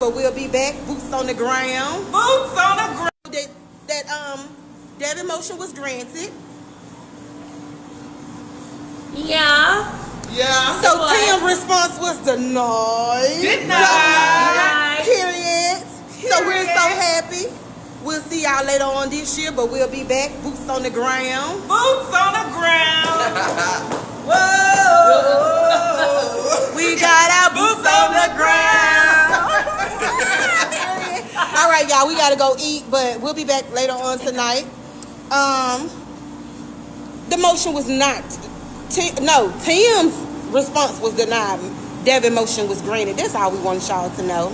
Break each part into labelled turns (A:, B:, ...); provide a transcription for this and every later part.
A: But we'll be back. Boots on the ground.
B: Boots on the ground.
A: That motion was granted.
C: Yeah.
B: Yeah.
A: So Tim's response was denied.
B: Denied.
A: Period. So we're so happy. We'll see y'all later on this year, but we'll be back. Boots on the ground.
B: Boots on the ground.
A: Whoa. We got our boots on the ground. All right, y'all, we gotta go eat, but we'll be back later on tonight. The motion was not. Tim's response was denied. Devin's motion was granted. That's all we want y'all to know.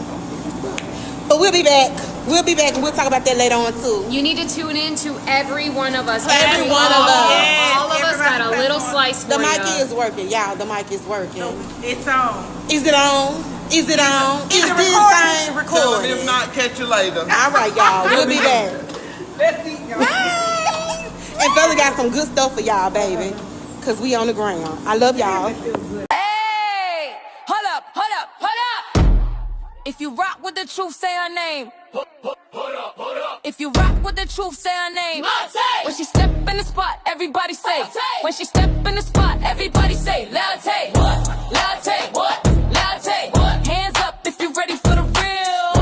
A: But we'll be back. We'll be back and we'll talk about that later on too.
C: You need to tune in to every one of us.
A: Every one of us.
B: Yes,
C: all of us got a little slice for
A: The
C: you.
A: mic is working, y'all. The mic is working.
B: It's on.
A: Is it on? Is it on? Is this thing recording?
B: If not, catch you later.
A: All right, y'all. We'll be back.
B: Let's eat, y'all.
A: And Fella got some good stuff for y'all, baby. Because we on the ground. I love y'all.
D: Hey! Hold up. If you rock with the truth, say her name. Hold up. If you rock with the truth, say her name. When she step in the spot, everybody say. When she step in the spot, everybody say. Latte. What? Latte. What? Latte. What? Hands up if you ready for the real.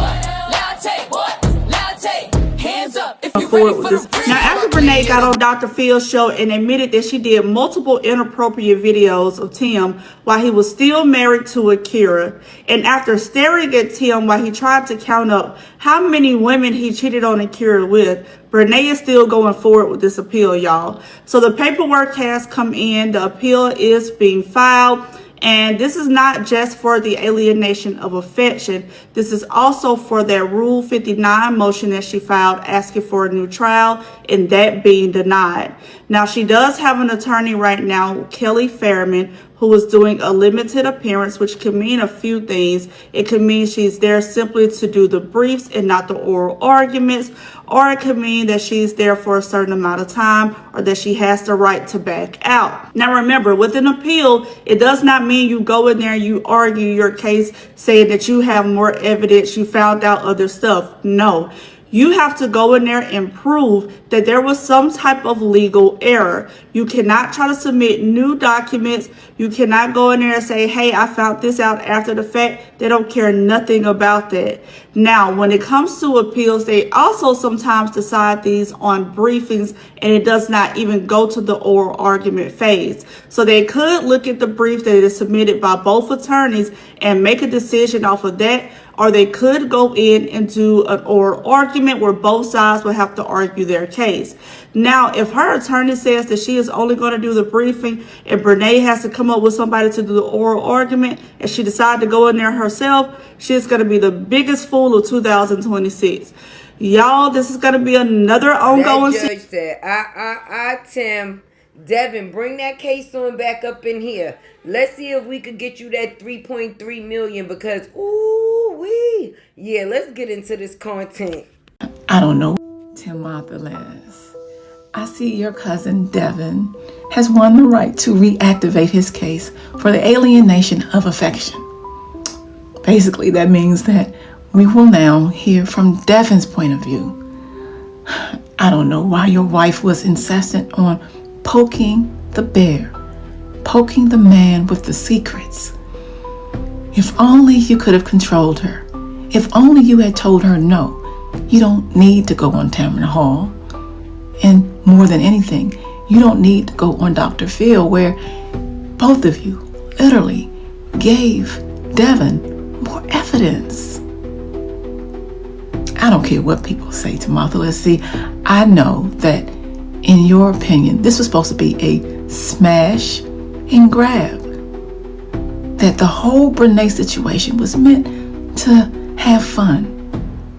D: Latte. What? Latte. Hands up if you ready for the real.
E: Now, after Brenay got on Dr. Phil's show and admitted that she did multiple inappropriate videos of Tim while he was still married to Akira, and after staring at Tim while he tried to count up how many women he cheated on Akira with, Brenay is still going forward with this appeal, y'all. So the paperwork has come in. The appeal is being filed. And this is not just for the alienation of affection. This is also for that Rule 59 motion that she filed asking for a new trial and that being denied. Now, she does have an attorney right now, Kelly Fairman, who is doing a limited appearance, which can mean a few things. It could mean she's there simply to do the briefs and not the oral arguments, or it could mean that she's there for a certain amount of time, or that she has the right to back out. Now remember, with an appeal, it does not mean you go in there and you argue your case saying that you have more evidence, you found out other stuff. No. You have to go in there and prove that there was some type of legal error. You cannot try to submit new documents. You cannot go in there and say, hey, I found this out after the fact. They don't care nothing about that. Now, when it comes to appeals, they also sometimes decide these on briefings, and it does not even go to the oral argument phase. So they could look at the brief that is submitted by both attorneys and make a decision off of that, or they could go in and do an oral argument where both sides will have to argue their case. Now, if her attorney says that she is only going to do the briefing and Brenay has to come up with somebody to do the oral argument, and she decides to go in there herself, she's going to be the biggest fool of 2026. Y'all, this is going to be another ongoing...
F: That judge said, Tim, Devin, bring that case on back up in here. Let's see if we could get you that 3.3 million because, ooh-wee. Yeah, let's get into this content.
G: I don't know. Timothy, I see your cousin Devin has won the right to reactivate his case for the alienation of affection. Basically, that means that we will now hear from Devin's point of view. I don't know why your wife was insistent on poking the bear, poking the man with the secrets. If only you could have controlled her. If only you had told her, no, you don't need to go on Tamron Hall. And more than anything, you don't need to go on Dr. Phil, where both of you literally gave Devin more evidence. I don't care what people say, Timothy. See, I know that in your opinion, this was supposed to be a smash and grab. That the whole Brenay situation was meant to have fun,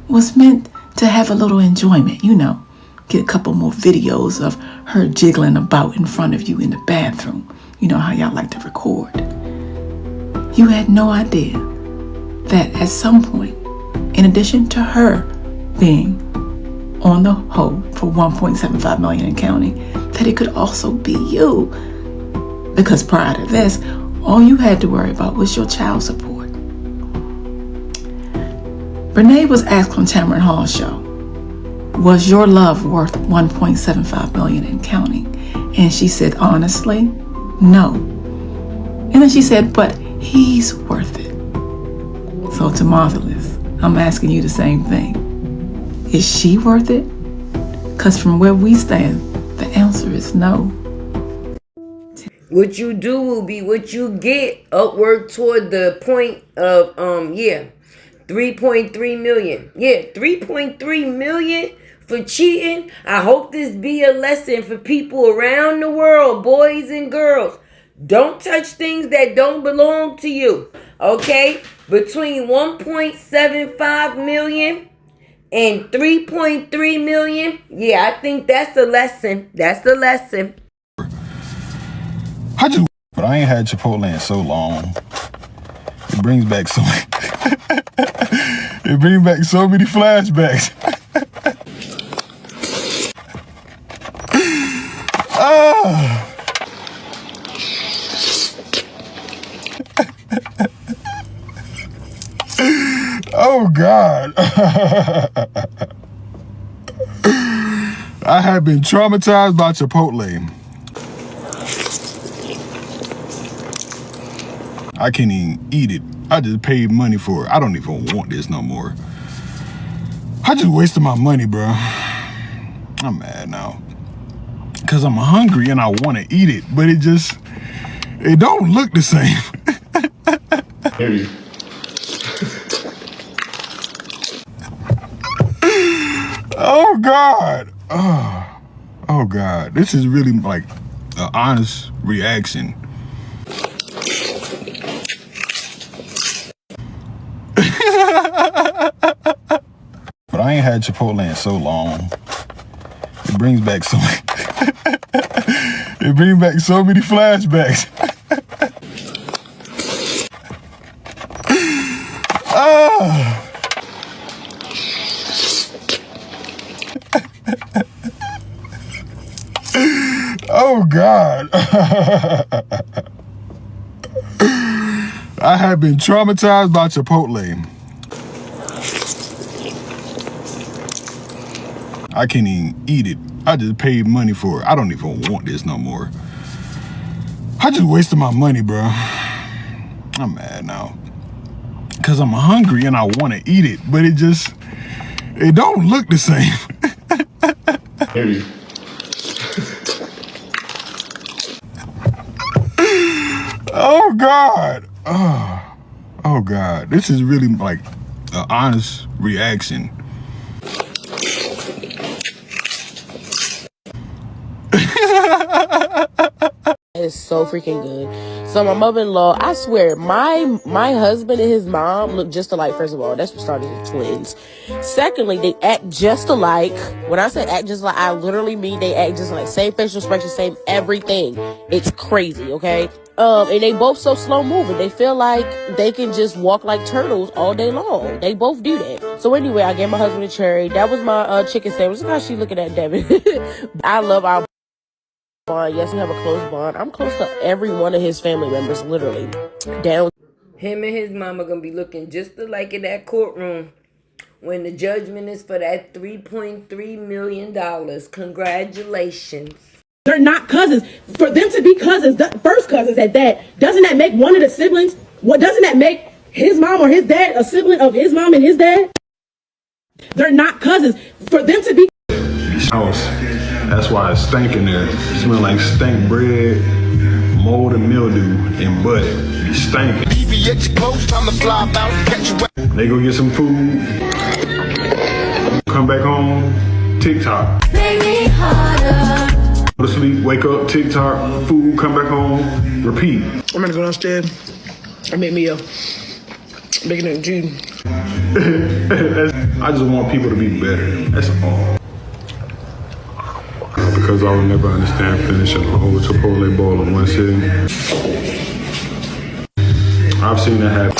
G: was meant to have a little enjoyment, you know. Get a couple more videos of her jiggling about in front of you in the bathroom. You know how y'all like to record. You had no idea that at some point, in addition to her being on the hold for $1.75 million in counting, that it could also be you. Because prior to this, all you had to worry about was your child support. Brenay was asked on Tamron Hall's show, was your love worth $1.75 million and counting? And she said, honestly, no. And then she said, but he's worth it. So to Marthalis, I'm asking you the same thing. Is she worth it? Because from where we stand, the answer is no.
F: What you do will be what you get, upward toward the point of 3.3 million. Yeah, 3.3 million for cheating. I hope this be a lesson for people around the world, boys and girls. Don't touch things that don't belong to you. Okay? Between 1.75 million and 3.3 million. Yeah, I think that's a lesson. That's a lesson.
H: But I ain't had Chipotle in so long. It brings back so many it brings back so many flashbacks. Oh God. I have been traumatized by Chipotle. I can't even eat it. I just paid money for it. I don't even want this no more. I just wasted my money, bro. I'm mad now. Cause I'm hungry and I want to eat it, but it don't look the same. Oh God. Oh God. This is really like an honest reaction. But I ain't had Chipotle in so long. It brings back so many it brings back so many flashbacks. Oh God. I have been traumatized by Chipotle. I can't even eat it. I just paid money for it. I don't even want this no more. I just wasted my money, bro. I'm mad now. Cause I'm hungry and I want to eat it, but it don't look the same. Oh God. Oh God. This is really like an honest reaction.
I: It's so freaking good. So my mother-in-law, I swear, my husband and his mom look just alike. First of all, that's what started the twins. Secondly, they act just alike. When I say act just alike, I literally mean they act just alike. Same facial expression, same everything. It's crazy, okay? And they both so slow moving. They feel like they can just walk like turtles all day long. They both do that. So anyway, I gave my husband a cherry. That was my chicken sandwich. Look how she looking at Devin. I love our bond. Yes, we have a close bond. I'm close to every one of his family members, literally. Down.
F: Him and his mama gonna be looking just alike in that courtroom when the judgment is for that $3.3 million. Congratulations.
J: They're not cousins. For them to be cousins, first cousins at that, doesn't that make one of the siblings? What doesn't that make his mom or his dad a sibling of his mom and his dad? They're not cousins. For them to be
H: House. That's why it's stinking there. It smell like stank bread, mold and mildew, and butt. Be stinking. They go get some food. Come back home. TikTok. Go to sleep, wake up, TikTok, food, come back home, repeat.
J: I'm gonna go downstairs and make me a bacon and cheese.
H: I just want people to be better. That's all. Because I would never understand finishing a whole Chipotle bowl in one sitting. I've seen that happen.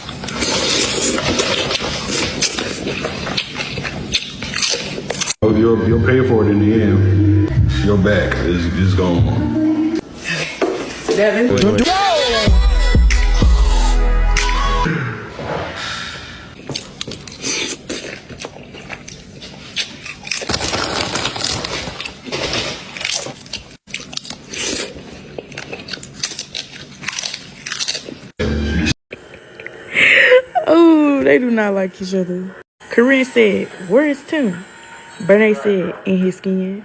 H: You'll pay for it in the end. Your back is gone.
J: Devin,
H: wait.
J: they do not like each other. Corinne said, "Where is Tim?" Brenay said, "In his skin."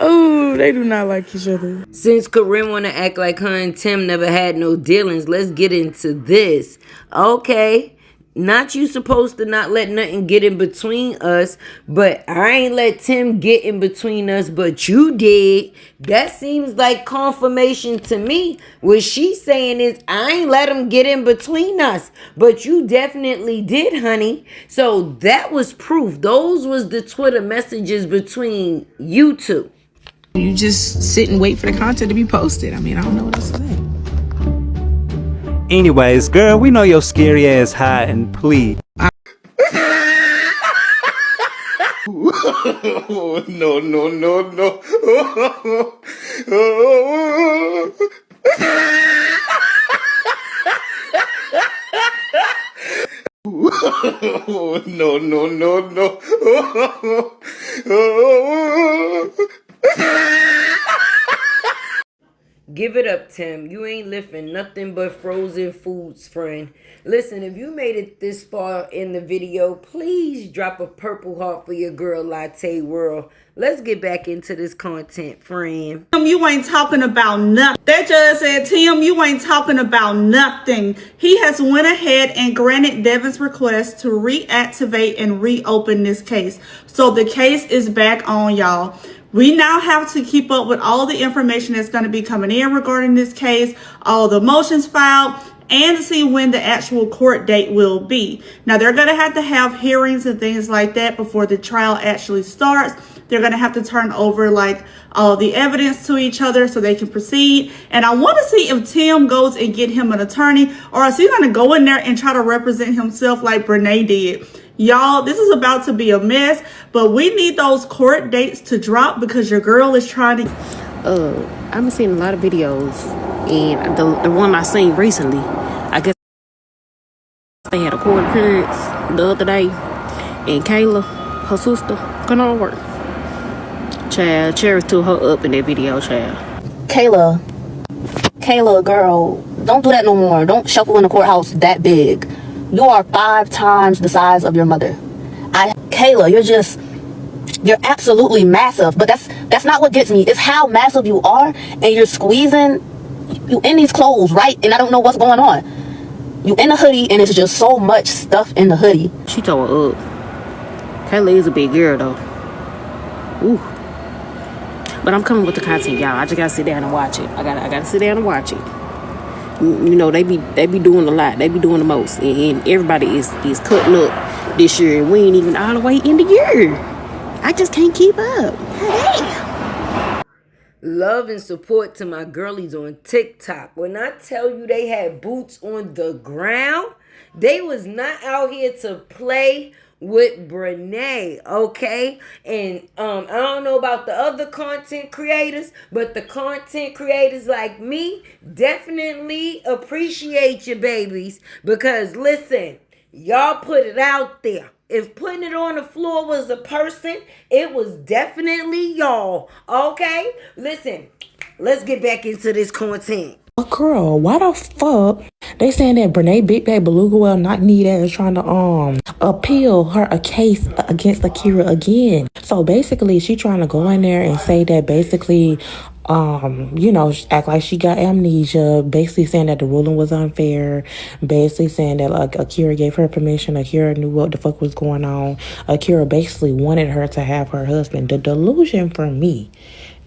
J: Oh, they do not like each other.
F: Since Corinne wanna act like her and Tim never had no dealings, let's get into this. Okay. Not you supposed to not let nothing get in between us, but I ain't let Tim get in between us, but you did. That seems like confirmation to me. What she's saying is I ain't let him get in between us, but you definitely did, honey. So that was proof. Those was the Twitter messages between you two.
G: You just sit and wait for the content to be posted. I mean, I don't know what else to say.
K: Anyways, girl, we know your scary ass high, and please.
H: No, no, no, no. No, no, no, no.
F: Give it up, Tim. You ain't lifting nothing but frozen foods, friend. Listen, if you made it this far in the video, please drop a purple heart for your girl, Latte World. Let's get back into this content, friend.
E: Tim, you ain't talking about nothing. That judge said, Tim, you ain't talking about nothing. He has went ahead and granted Devin's request to reactivate and reopen this case. So the case is back on, y'all. We now have to keep up with all the information that's going to be coming in regarding this case, all the motions filed, and to see when the actual court date will be. Now, they're going to have hearings and things like that before the trial actually starts. They're going to have to turn over like all the evidence to each other so they can proceed. And I want to see if Tim goes and get him an attorney, or is he going to go in there and try to represent himself like Brenay did. Y'all, this is about to be a mess, but we need those court dates to drop because your girl is trying to...
I: I've been seeing a lot of videos, and the one I seen recently, I guess they had a court appearance the other day, and Kayla, her sister, couldn't all work. Child, Cherry threw her up in that video, child.
J: Kayla, girl, don't do that no more. Don't shuffle in the courthouse that big. You are 5 times the size of your mother. Kayla, you're absolutely massive, but that's not what gets me. It's how massive you are, and you're squeezing, you in these clothes, right? And I don't know what's going on. You in a hoodie, and it's just so much stuff in the hoodie.
I: She tore her up. Kayla is a big girl, though. Ooh. But I'm coming with the content, y'all. I just gotta sit down and watch it. I gotta sit down and watch it. You know, they be doing a lot. They be doing the most, and everybody is cutting up this year, and we ain't even all the way in the year. I just can't keep up. Hey.
F: Love and support to my girlies on TikTok. When I tell you they had boots on the ground, they was not out here to play with Brenay, okay? And I don't know about the other content creators, but the content creators like me definitely appreciate you, babies, because listen, y'all put it out there. If putting it on the floor was a person, it was definitely y'all, okay? Listen, let's get back into this content.
J: Girl, why the fuck they saying that Brenay Big Bag Beluga Well not need is trying to appeal her a case against Akira again. So basically she trying to go in there and say that basically you know, act like she got amnesia, basically saying that the ruling was unfair, basically saying that like Akira gave her permission, Akira knew what the fuck was going on, Akira basically wanted her to have her husband. The delusion for me,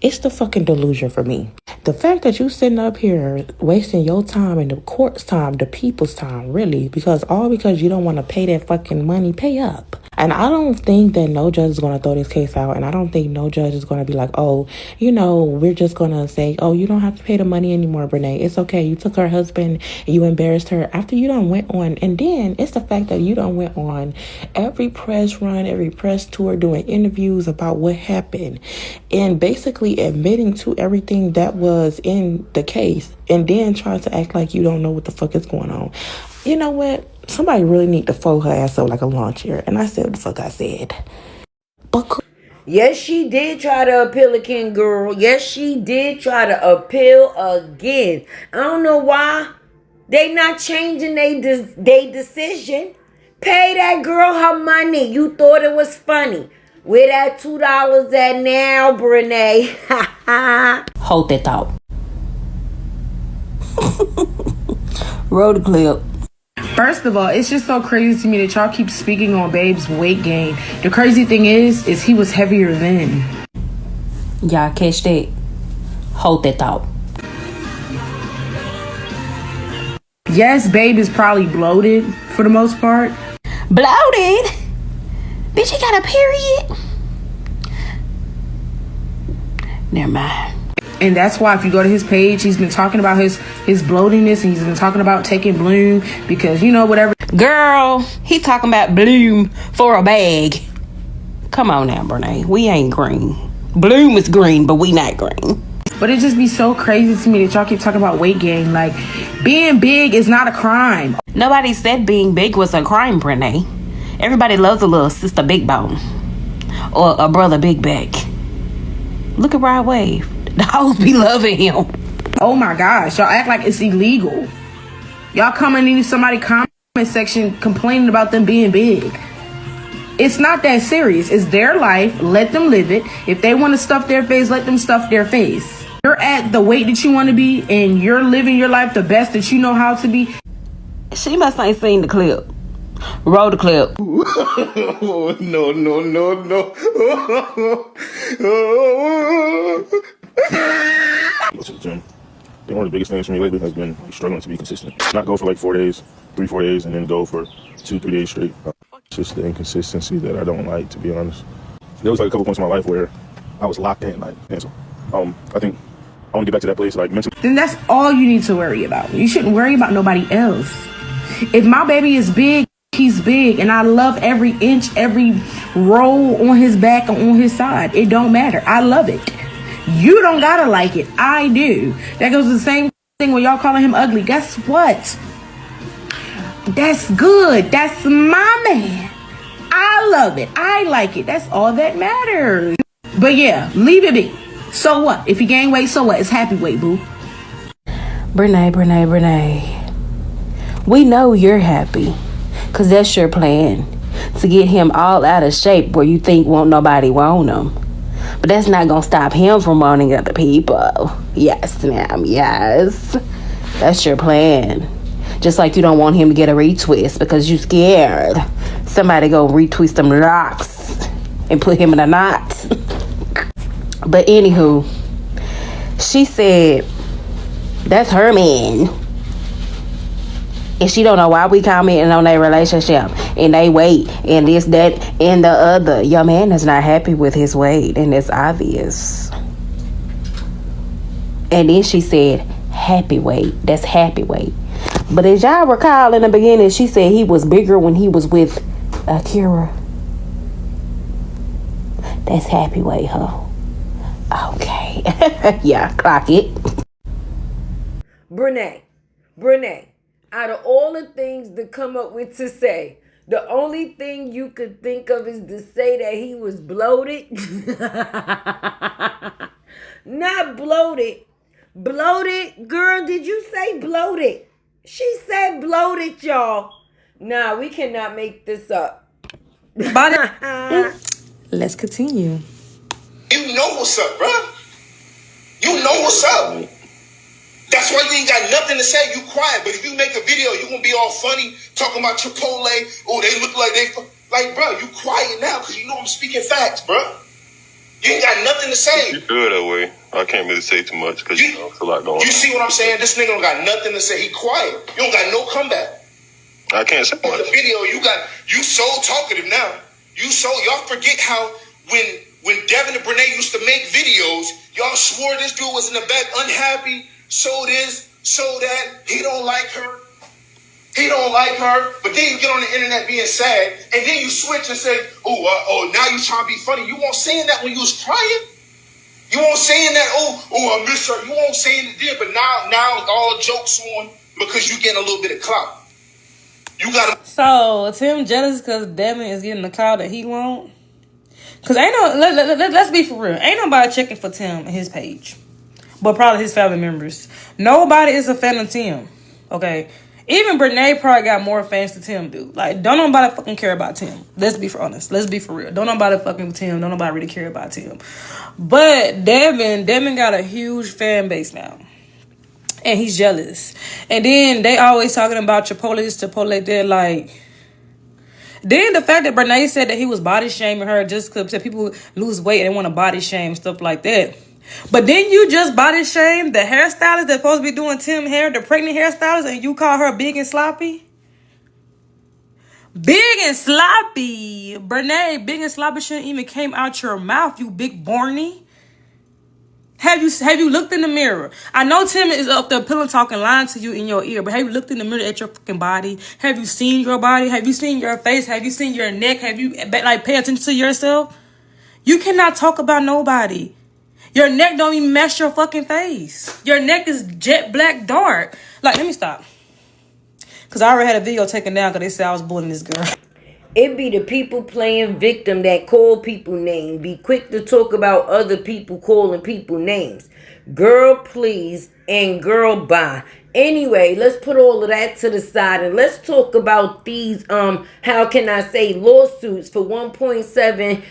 J: it's the fucking delusion for me. The fact that you sitting up here wasting your time and the court's time, the people's time, really, because you don't want to pay that fucking money, pay up. And I don't think that no judge is going to throw this case out. And I don't think no judge is going to be like, oh, you know, we're just going to say, oh, you don't have to pay the money anymore, Brenay. It's okay. You took her husband and you embarrassed her after you done went on. And then it's the fact that you done went on every press run, every press tour, doing interviews about what happened and basically admitting to everything that was in the case and then trying to act like you don't know what the fuck is going on. You know what? Somebody really need to fold her ass up like a lawn chair. And I said what the fuck I said. But
F: yes, she did try to appeal again, girl. Yes, she did try to appeal again. I don't know why. They not changing they decision. Pay that girl her money. You thought it was funny. Where that $2 at now, Brenay? Hold that thought. Roll the clip.
L: First of all, it's just so crazy to me that y'all keep speaking on Babe's weight gain. The crazy thing is he was heavier then.
F: Y'all catch that? Hold that thought.
L: Yes, Babe is probably bloated for the most part.
F: Bloated? Bitch, he got a period? Never mind.
L: And that's why if you go to his page, he's been talking about his bloatiness, and he's been talking about taking Bloom because, you know, whatever.
F: Girl, he talking about Bloom for a bag. Come on now, Brenay. We ain't green. Bloom is green, but we not green.
L: But it just be so crazy to me that y'all keep talking about weight gain. Like, being big is not a crime.
F: Nobody said being big was a crime, Brenay. Everybody loves a little sister big bone. Or a brother big back. Look at Rod Wave. The hoes be loving him.
L: Oh my gosh, y'all act like it's illegal. Y'all coming into somebody's comment section complaining about them being big. It's not that serious. It's their life. Let them live it. If they want to stuff their face, let them stuff their face. You're at the weight that you want to be, and you're living your life the best that you know how to be.
F: She must ain't seen the clip. Roll the clip.
H: No.
M: Go to the gym. I think one of the biggest things for me lately has been struggling to be consistent. Not go for like 4 days, 3-4 days, and then go for 2-3 days straight. It's just the inconsistency that I don't like, to be honest. There was like a couple points in my life where I was locked in, like, and so I think I want to get back to that place, like, mentally.
L: Then that's all you need to worry about. You shouldn't worry about nobody else. If my baby is big, he's big, and I love every inch, every roll on his back and on his side. It don't matter. I love it. You don't gotta like it. I do. That goes to the same thing when y'all calling him ugly. Guess what? That's good. That's my man. I love it. I like it. That's all that matters. But yeah, leave it be. So what? If he gain weight, so what? It's happy weight, boo.
F: Brenay. We know you're happy. Because that's your plan. To get him all out of shape where you think won't nobody want him. But that's not going to stop him from wanting other people. Yes, ma'am. Yes. That's your plan. Just like you don't want him to get a retwist because you scared somebody go retwist them locks and put him in a knot. But anywho, she said that's her man. And she don't know why we commenting on their relationship and they weight and this, that, and the other. Your man is not happy with his weight, and it's obvious. And then she said, happy weight. That's happy weight. But as y'all recall in the beginning, she said he was bigger when he was with Akira. That's happy weight, huh? Okay. Yeah, clock it.
N: Brenay, out of all the things to come up with to say, the only thing you could think of is to say that he was bloated. Not bloated. Bloated? Girl, did you say bloated? She said bloated, y'all. Nah, we cannot make this up.
L: Let's continue.
O: You know what's up, bruh. You know what's up. That's why you ain't got nothing to say. You quiet. But if you make a video, you gonna be all funny talking about Chipotle. Oh, they look like they like, bro. You quiet now because you know I'm speaking facts, bro. You ain't got nothing to say.
M: You feel that way. I can't really say too much because you know it's a lot going on.
O: You see what I'm saying? This nigga don't got nothing to say. He quiet. You don't got no comeback.
M: I can't say much.
O: The video you so talkative now. Y'all forget how when Devin and Brenay used to make videos, y'all swore this dude was in the back unhappy. So this, so that, he don't like her. But then you get on the internet being sad, and then you switch and say, now you trying to be funny. You won't saying that when you was crying. You won't saying that, I miss her. You won't saying it then, but now all jokes on because you getting a little bit of clout. You gotta.
A: So Tim jealous because Devin is getting the clout that he want. Cause let's be for real. Ain't nobody checking for Tim and his page. But probably his family members. Nobody is a fan of Tim.
L: Okay? Even Brenay probably got more fans than Tim do. Like, don't nobody fucking care about Tim. Let's be honest. Let's be for real. Don't nobody fucking Tim. Don't nobody really care about Tim. But Devin got a huge fan base now. And he's jealous. And then they always talking about Chipotle there, like... Then the fact that Brenay said that he was body shaming her just because people lose weight and want to body shame, stuff like that. But then you just body shame the hairstylist that's supposed to be doing Tim hair, the pregnant hairstylist, and you call her big and sloppy? Big and sloppy. Brenay, big and sloppy shouldn't even came out your mouth, you big borny. Have you looked in the mirror? I know Tim is up there pillow talking, lying to you in your ear, but have you looked in the mirror at your fucking body? Have you seen your body? Have you seen your face? Have you seen your neck? Have you, like, pay attention to yourself? You cannot talk about nobody. Your neck don't even match your fucking face. Your neck is jet black dark. Like, let me stop. Because I already had a video taken down because they said I was bullying this girl.
N: It be the people playing victim that call people names. Be quick to talk about other people calling people names. Girl, please, and girl, bye. Anyway, let's put all of that to the side and let's talk about these, how can I say, lawsuits for 1.75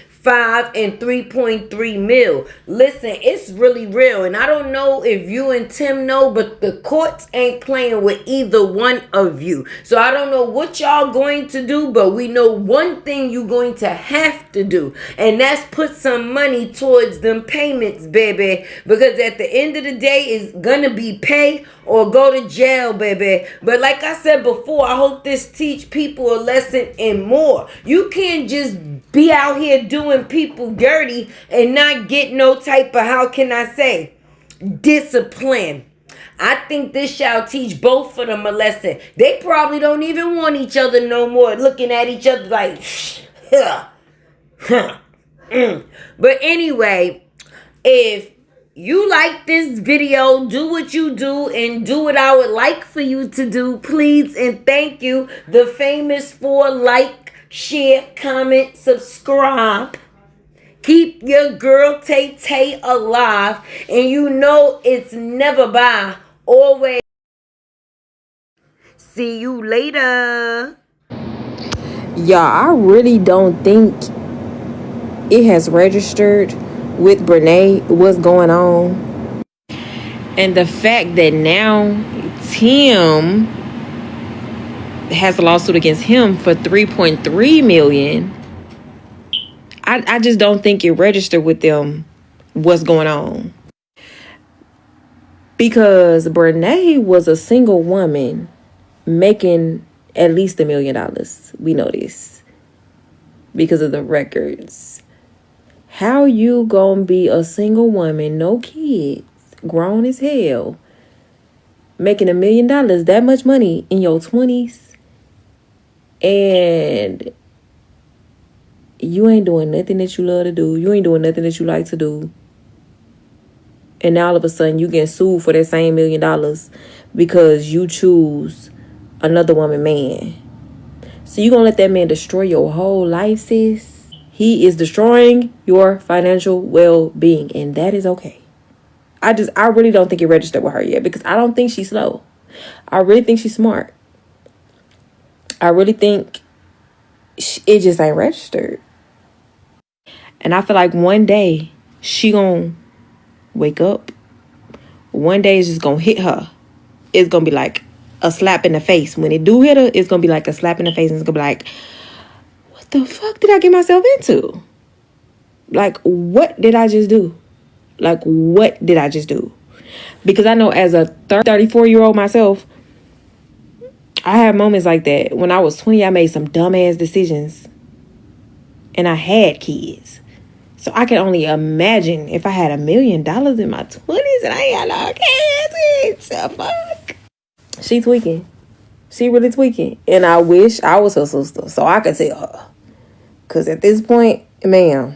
N: and 3.3 mil. Listen, it's really real. And I don't know if you and Tim know, but the courts ain't playing with either one of you. So I don't know what y'all going to do, but we know one thing you going to have to do. And that's put some money towards them payments, baby. Because at the end of the day, it's gonna be pay or go to jail, baby. But like I said before, I hope this teach people a lesson and more. You can't just be out here doing people dirty and not get no type of, how can I say, discipline. I think this shall teach both of them a lesson. They probably don't even want each other no more, looking at each other like, But anyway, if you like this video, do what you do and do what I would like for you to do, please and thank you. The famous 4 like, share, comment, subscribe. Keep your girl Tay alive. And you know it's never bye. Always. See you later.
I: Y'all, I really don't think it has registered with Brenay what's going on. And the fact that now Tim has a lawsuit against him for 3.3 million. I just don't think it registered with them what's going on. Because Brenay was a single woman making at least $1 million. We know this because of the records. How you gonna be a single woman, no kids, grown as hell, making $1 million, that much money in your 20s, and you ain't doing nothing that you love to do. You ain't doing nothing that you like to do. And now all of a sudden you getting sued for that same $1 million because you choose another woman man. So you gonna let that man destroy your whole life, sis? He is destroying your financial well-being, and that is okay. I really don't think it registered with her yet because I don't think she's slow. I really think she's smart. I really think it just ain't registered. And I feel like one day she gonna wake up. One day it's just gonna hit her. It's gonna be like a slap in the face. When it do hit her, it's gonna be like a slap in the face, and it's gonna be like, what the fuck did I get myself into? Like, what did I just do? Like, what did I just do? Because I know as a 34-year-old myself, I have moments like that. When I was 20, I made some dumbass decisions. And I had kids. So I can only imagine if I had $1 million in my 20s and I had no kids. The fuck? She tweaking. She really tweaking. And I wish I was her sister so I could tell her. Because at this point, ma'am,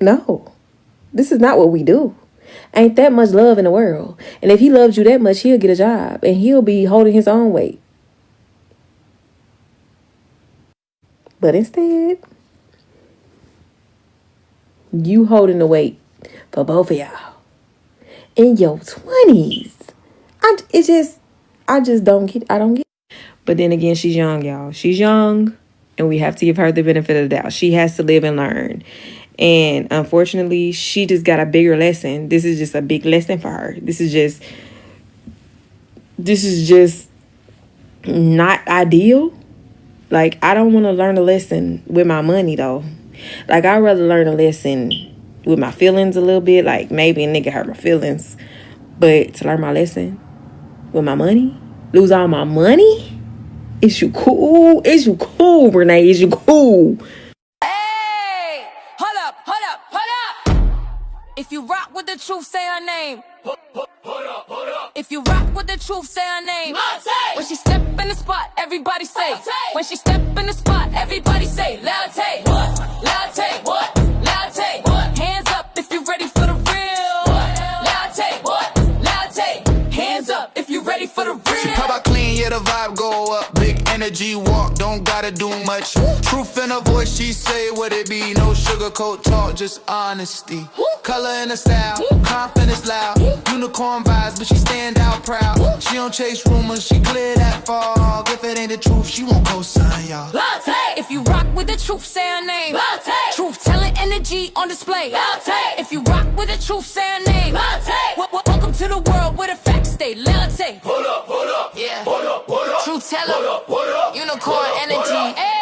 I: no. This is not what we do. Ain't that much love in the world. And if he loves you that much, he'll get a job. And he'll be holding his own weight. But instead, you holding the weight for both of y'all in your 20s.
P: I just don't get it. I don't get it. But then again, she's young, y'all. She's young, and we have to give her the benefit of the doubt. She has to live and learn. And unfortunately, she just got a bigger lesson. This is just a big lesson for her. This is just not ideal. Like, I don't want to learn a lesson with my money, though. Like, I'd rather learn a lesson with my feelings a little bit. Like, maybe a nigga hurt my feelings. But to learn my lesson with my money, lose all my money? Is you cool? Is you cool, Brenay? Is you cool?
D: Hey, hold up. If you rock with the truth, say her name. Hold up. If you rock with the truth, say her name. When she step in the spot, everybody say. When she step in the spot, everybody say. Latte, what? Latte, what? Latte, what? Hands up if you ready for the real. Latte, what? Latte, hands up if you ready for the real.
Q: She pop out clean, yeah, the vibe go up. Big energy walk, don't gotta do much. Truth in her voice, she say what it be. No sugarcoat talk, just honesty. Color in the style, confidence loud. Unicorn vibes, but she stand out proud. She don't chase rumors, she clear that fog. If it ain't the truth, she won't co-sign y'all.
D: Latte. If you rock with the truth, say her name. Latte. Truth telling energy on display. Latte. If you rock with the truth, say her name. Latte. Welcome to the world where the facts stay. Latte.
Q: Hold up.
D: Yeah.
Q: Hold up.
D: Truth teller. Unicorn energy. Hey.